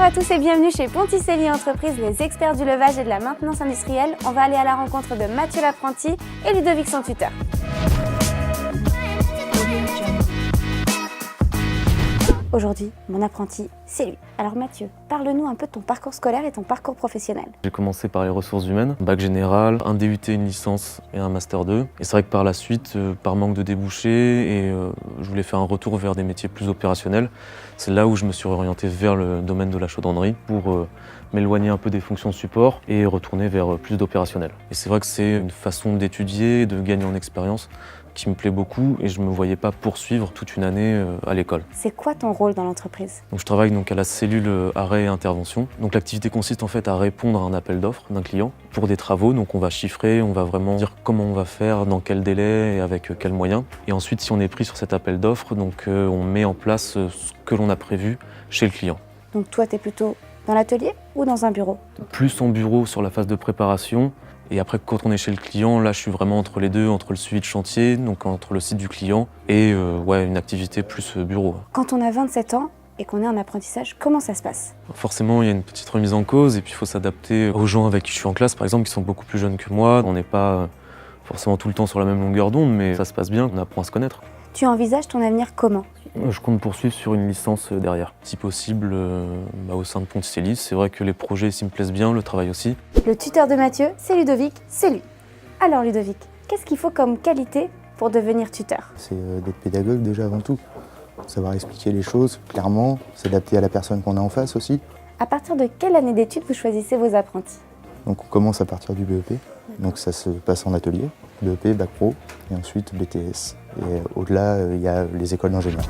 Bonjour à tous et bienvenue chez Ponticelli Entreprises, les experts du levage et de la maintenance industrielle. On va aller à la rencontre de Mathieu l'apprenti et Ludovic son tuteur. Aujourd'hui, mon apprenti, c'est lui. Alors Mathieu, parle-nous un peu de ton parcours scolaire et ton parcours professionnel. J'ai commencé par les ressources humaines, bac général, un DUT, une licence et un master 2. Et c'est vrai que par la suite, par manque de débouchés, je voulais faire un retour vers des métiers plus opérationnels. C'est là où je me suis orienté vers le domaine de la chaudronnerie pour m'éloigner un peu des fonctions support et retourner vers plus d'opérationnel. Et c'est vrai que c'est une façon d'étudier, de gagner en expérience qui me plaît beaucoup et je ne me voyais pas poursuivre toute une année à l'école. C'est quoi ton rôle dans l'entreprise? Je travaille à la cellule arrêt et intervention. Donc l'activité consiste en fait à répondre à un appel d'offres d'un client pour des travaux. Donc on va chiffrer, on va vraiment dire comment on va faire, dans quel délai et avec quels moyens. Et ensuite, si on est pris sur cet appel d'offres, on met en place ce que l'on a prévu chez le client. Donc toi, tu es plutôt dans l'atelier ou dans un bureau? Plus en bureau sur la phase de préparation. Et après, quand on est chez le client, là, je suis vraiment entre les deux, entre le suivi de chantier, donc entre le site du client et une activité plus bureau. Quand on a 27 ans et qu'on est en apprentissage, comment ça se passe? Forcément, il y a une petite remise en cause et puis il faut s'adapter aux gens avec qui je suis en classe, par exemple, qui sont beaucoup plus jeunes que moi. On n'est pas forcément tout le temps sur la même longueur d'onde, mais ça se passe bien, on apprend à se connaître. Tu envisages ton avenir comment? Je compte poursuivre sur une licence derrière, si possible au sein de Ponticelli. C'est vrai que les projets, s'ils me plaisent bien, le travail aussi. Le tuteur de Mathieu, c'est Ludovic, c'est lui. Alors Ludovic, qu'est-ce qu'il faut comme qualité pour devenir tuteur? C'est d'être pédagogue déjà avant tout, savoir expliquer les choses clairement, s'adapter à la personne qu'on a en face aussi. À partir de quelle année d'études vous choisissez vos apprentis? Donc on commence à partir du BEP, donc ça se passe en atelier, BEP, Bac Pro et ensuite BTS. Et au-delà, il y a les écoles d'ingénieurs.